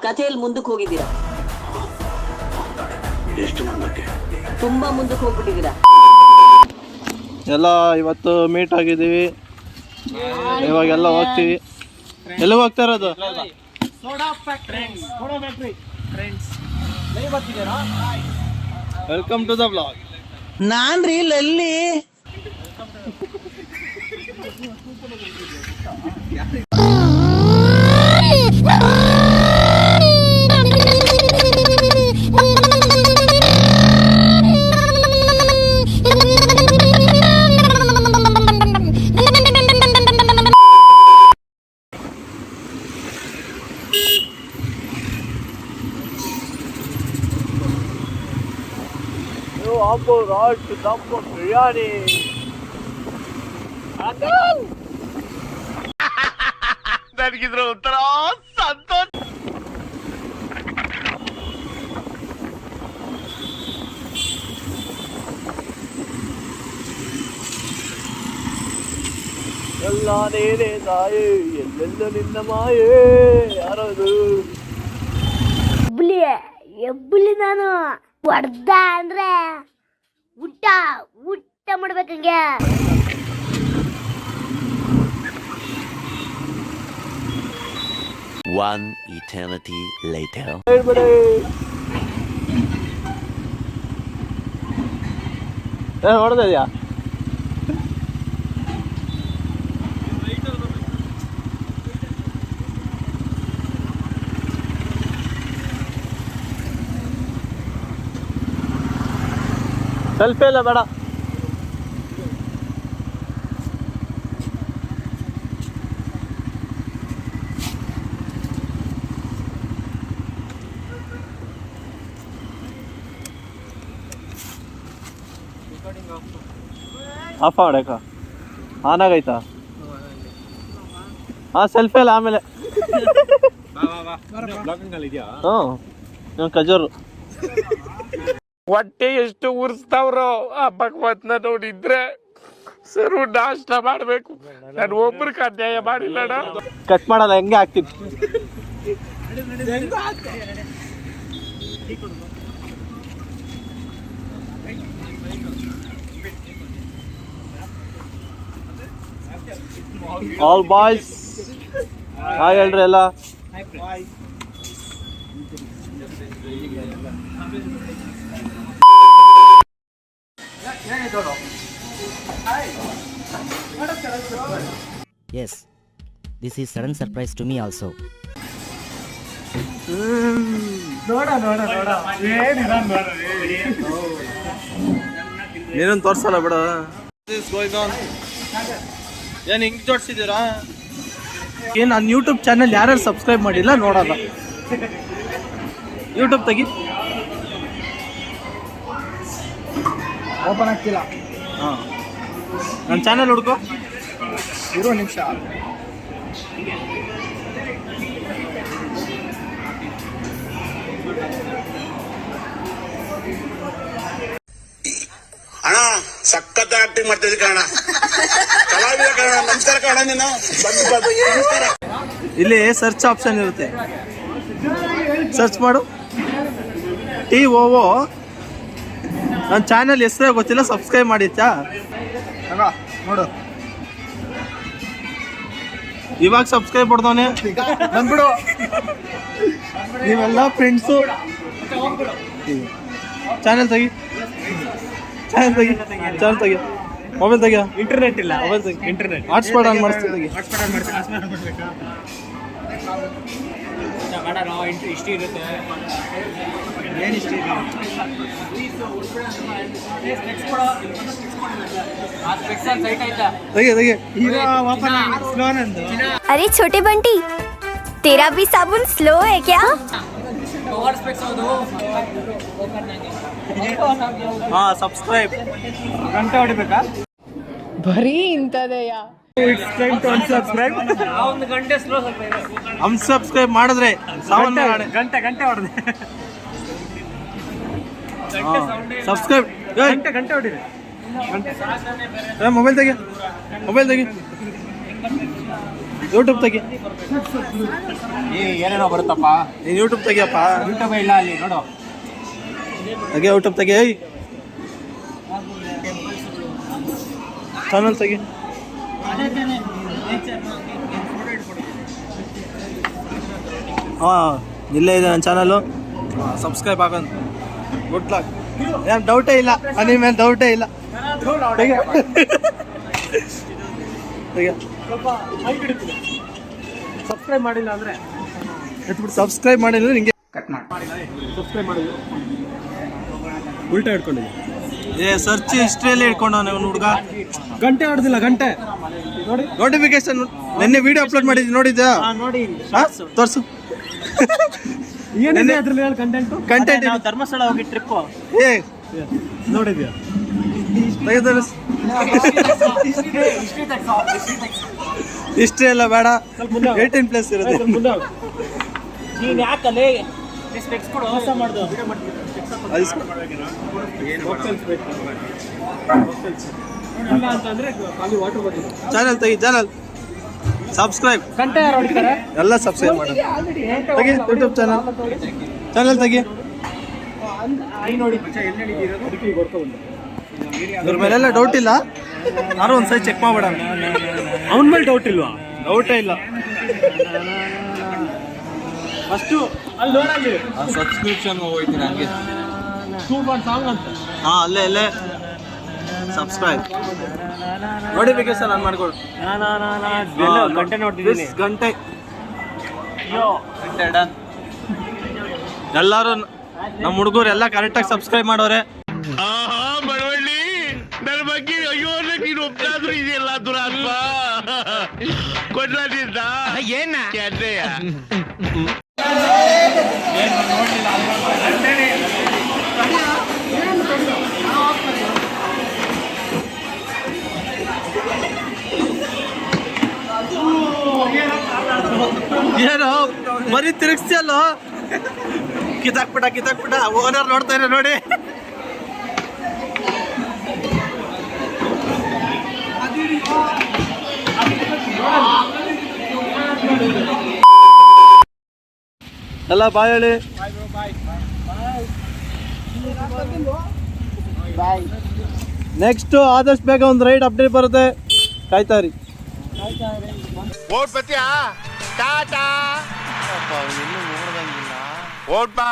ಕಥೆಯಲ್ಲಿ ಮುಂದಕ್ಕೆ ಹೋಗಿದ್ದೀರಾ, ಎಷ್ಟು ಮುಂದಕ್ಕೆ? ತುಂಬಾ ಮುಂದಕ್ಕೆ ಹೋಗ್ಬಿಟ್ಟಿದ್ದೀರಾ. ಎಲ್ಲ ಇವತ್ತು ಮೀಟ್ ಆಗಿದ್ದೀವಿ, ಇವಾಗೆಲ್ಲ ಹೋಗ್ತೀವಿ. ಎಲ್ಲಿಗೆ ಹೋಗ್ತಾ ಇರೋದು? Welcome to the blog. ನಾನ್ರಿ ಲಲ್ಲಿ. ಬಿರಿಯಾನಿ ನನಗಿದ್ರ ಒಂಥರ ಸಂತೋಷ. ಎಲ್ಲ ನೀನೇ ತಾಯೇ, ಎಲ್ಲೆಲ್ಲ ನಿನ್ನ ಮಾಯೇ. ಯಾರದು? ಎಬ್ಬುಲಿ ನಾನು ಹೊಡ್ದ ಅಂದ್ರೆ ಊಟ ಮಾಡ್ಬೇಕಂಗೆ. One eternity later. ನೋಡ್ತಾ ಇದೆಯಾ? ಸೆಲ್ಫಿ ಇಲ್ಲ ಬೇಡ. ಆಫ್ ಮಾಡಕ್ಕ ಆನ್ ಆಗೈತಾ? ಹಾಂ, ಸೆಲ್ಫಿ ಅಲ್ಲ ಆಮೇಲೆ. ಹ್ಞೂ, ಖಜೂರು. ಹೊಟ್ಟೆ ಎಷ್ಟು ಉರ್ಸ್ತಾವ್ರೋ ಆ ಭಗವತ್ನ ನೋಡಿದ್ರೆ ಸರು ನಾಷ್ಟ ಮಾಡ್ಬೇಕು. ನಾನು ಒಬ್ರಿಗೆ ಅನ್ಯಾಯ ಮಾಡಿಲ್ಲಣ್ಣ. ಕಟ್ ಮಾಡಲ್ಲ, ಹೆಂಗೆ ಆಗ್ತಿತ್ತು. ಆಲ್ ಬಾಯ್ಸ್ ಹಾಯ್ ಹೇಳ್ರಿ ಎಲ್ಲ. Yes, this is sudden surprise to me also. ನೀನೊಂದು ತೋರ್ಸಲ್ಲ ಬಿಡ. ಏನು ಹಿಂಗೆ ಜೋಡಿಸಿದ್ದೀರಾ? ಏನು ನನ್ನ ಯೂಟ್ಯೂಬ್ ಚಾನಲ್ ಯಾರ್ಯಾರು ಸಬ್ಸ್ಕ್ರೈಬ್ ಮಾಡಿಲ್ಲ ನೋಡೋಣ. ಯೂಟ್ಯೂಬ್ ತೆಗಿ. ಓಪನ್ ಆಗ್ತಿಲ್ಲ. ಹಾಂ, ನನ್ನ ಚಾನಲ್ ಹುಡ್ಕೋ. ಇರೋ ನಿಮಿಷ. ಅಣ್ಣ ಸಖತ್ ಆಕ್ಟಿಂಗ್ ಮಾಡ್ತಿದ್ದೆ ಕಣ, ಕಲಾವಿದ ಕಣ. ನಮಸ್ಕಾರ ಕಣ. ನೀನು ಇಲ್ಲಿ ಸರ್ಚ್ ಆಪ್ಷನ್ ಇರುತ್ತೆ, ಸರ್ಚ್ ಮಾಡು. TOO. ನನ್ನ ಚಾನಲ್ ಹೆಸರೇ ಗೊತ್ತಿಲ್ಲ, ಸಬ್ಸ್ಕ್ರೈಬ್ ಮಾಡಿತ್ತಾ? ನೋಡು, ಇವಾಗ ಸಬ್ಸ್ಕ್ರೈಬ್ ಮಾಡ್ದವನೆ. ಬಂದ್ಬಿಡು. ನೀವೆಲ್ಲ ಫ್ರೆಂಡ್ಸು. ಚಾನಲ್ ತೆಗಿ, ಚಾನಲ್ ತೆಗಿ. ಮೊಬೈಲ್ ತೆಗಿಯೋ. ಇಂಟರ್ನೆಟ್ ಇಲ್ಲ. ಮೊಬೈಲ್ ತೆಗಿ. ಇಂಟರ್ನೆಟ್ ಹಾಟ್ಸ್ಪಾಟ್ ಆನ್ ಮಾಡಿಸ್ತೀವಿ. ಇಷ್ಟ ಇರುತ್ತೆ. ಏನು ಇಷ್ಟ ಇದೆ? अरे छोटे बंटी, तेरा भी साबुन स्लो है क्या? ಹಾಂ, ಸಬ್ಸ್ಕ್ರೈಬ್. ಗಂಟೆ ಹೊಡಿಬೇಕಾ? ಬರೀ ಇಂಥದೆಯಾ? ಅನ್ಸಬ್ಸ್ಕ್ರೈಬ್ ಮಾಡಿದ್ರೆ ಗಂಟೆ ಹೊಡೆದೆ. ಸಬ್ಸ್ಕ್ರೈಬ್. ಗಂಟೆ ಹೊಡಿರಿ. ಮೊಬೈಲ್ ತೆಗಿ, ಮೊಬೈಲ್ ತೆಗಿ, ಯೂಟ್ಯೂಬ್ ತೆಗಿ. ಏನೇನೋ ಬರುತ್ತಪ್ಪ. ನೀನು ಯೂಟ್ಯೂಬ್ ತೆಗಿಯಪ್ಪ. ಯೂಟ್ಯೂಬ್ ಇಲ್ಲ ಅಲ್ಲಿ ನೋಡು. ತೆಗಿ, ಯೂಟ್ಯೂಬ್ ತೆಗಿ. ಚಾನಲ್ ತೆಗಿ. ಹಾಂ, ಇಲ್ಲೇ ಇದೆ ನನ್ನ ಚಾನಲು. ಸಬ್ಸ್ಕ್ರೈಬ್ ಆಗೋದು. Good luck. ಏನು ಡೌಟೇ ಇಲ್ಲ, ನಿಮ್ಮ ಮೇಲೆ ಡೌಟೇ ಇಲ್ಲ. ಸಬ್ಸ್ಕ್ರೈಬ್ ಮಾಡಿಲ್ಲ ಅಂದರೆ ಸಬ್ಸ್ಕ್ರೈಬ್ ಮಾಡಿಲ್ಲ ನಿಂಗೆ ಕಟ್ ಮಾಡಿ. ಸಬ್ಸ್ಕ್ರೈಬ್ ಮಾಡಿದ್ರು ಉಲ್ಟಾ ಹಿಡ್ಕೊಂಡಿದ್ದೆ. ಸರ್ಚ್ ಹಿಸ್ಟ್ರಿಯಲ್ಲಿ ಇಟ್ಕೊಂಡವನೆ ಅವ್ನು ಹುಡುಗ. ಗಂಟೆ ಹೊಡೆದಿಲ್ಲ, ಗಂಟೆ ನೋಡಿ. ನೋಟಿಫಿಕೇಶನ್ ನಿನ್ನೆ ವಿಡಿಯೋ ಅಪ್ಲೋಡ್ ಮಾಡಿದ್ದೆ, ನೋಡಿದ್ಯಾ? ನೋಡಿ ತೋರಿಸು. ಏನಿದೆ ಅದ್ರಲ್ಲಿ ಹೇಳಿ ಕಂಟೆಂಟು? ಕಂಟೆಂಟ್ ಧರ್ಮಸ್ಥಳ ಹೋಗಿ ಟ್ರಿಪ್ ಏ ನೋಡಿದ್ಯಾ? ಹಿಸ್ಟ್ರಿ ಎಲ್ಲ ಬೇಡ, 18+ ಇರುತ್ತೆ. ನೀನು ಯಾಕಲ್ಲೇ ಕೆಲಸ ಮಾಡ್ದು ಇಲ್ಲ ಅಂತಂದ್ರೆ ಖಾಲಿ ವಾಟರ್ ಬಾಟಲ್. ಚಾನಲ್ ತೆಗಿ, ಚಾನಲ್ ಸಬ್ಸ್ಕ್ರೈಬ್. ಗಂಟೆ ಯಾರು ಹೊಡಿತಾರೆ? ಎಲ್ಲ ಸಬ್ಸ್ಕ್ರೈಬ್ ಮಾಡೋದು. ತೆಗಿ ಯೂಟ್ಯೂಬ್ ಚಾನಲ್, ಚಾನಲ್ ತೆಗಿ. ನೋಡಿ ಅದಕ್ಕೆ ಈಗ ಹೊಡ್ಕೊಂಡು ಇದ್ರ ಮೇಲೆಲ್ಲ ಡೌಟ್ ಇಲ್ಲ, ಯಾರು ಒಂದ್ಸರಿ ಚೆಕ್ ಮಾಡ್ಬೇಡ. ಅವನ ಮೇಲೆ ಡೌಟ್ ಇಲ್ವಾ? ಡೌಟೇ ಇಲ್ಲ. ಫಸ್ಟು ಅಲ್ಲಿ ನೋಡಲ್ಲಿ ಸಬ್ಸ್ಕ್ರಿಪ್ಷನ್ ಹೋಗ್ತೀನಿ ಹಂಗೆ. ಸೂಪರ್ ಸಾಂಗ್ ಅಂತ. ಹಾಂ, ಅಲ್ಲೇ ಸಬ್ಸ್ಕ್ರೈಬ್, ನೋಟಿಫಿಕೇಶನ್ ಆನ್ ಮಾಡ್ಕೊಡು. ಗಂಟೆ ನೋಡ್ತಿದ್ದೀನಿ. ಗಂಟೆ ಡನ್. ಎಲ್ಲರೂ ನಮ್ಮ ಹುಡುಗರು ಎಲ್ಲ ಕರೆಕ್ಟಾಗಿ ಸಬ್ಸ್ಕ್ರೈಬ್ ಮಾಡೋರೆ. ಮಳವಳ್ಳಿ ನನ್ನ ಬಗ್ಗೆ ಅಯ್ಯೋ ನೀನು ಒಬ್ಬನಾದ್ರೂ ಇದೆಯಲ್ಲ ದುರಾತ್ಮ ಕೊಡ್ಲಿದ್ದ ಏನ ಏನೋ ಮರಿ ತಿರುಗಿಸಿ ಅಲ್ಲೋ. ಕಿತ್ತಾಕ್ಬಿಟ್ಟ ಓನರ್ ನೋಡ್ತಾ ಇರೋ ನೋಡಿ. ಎಲ್ಲ ಬಾಯ್ ಹೇಳಿ. ನೆಕ್ಸ್ಟ್ ಆದಷ್ಟು ಬೇಗ ಒಂದು ರೈಡ್ ಅಪ್ಡೇಟ್ ಬರುತ್ತೆ, ಕಾಯ್ತಾ ಇರಿ. ಓಟ್ ಬತ್ತೀಯಾ? ಟಾಟಾ ಓಟ್ ಬಾ.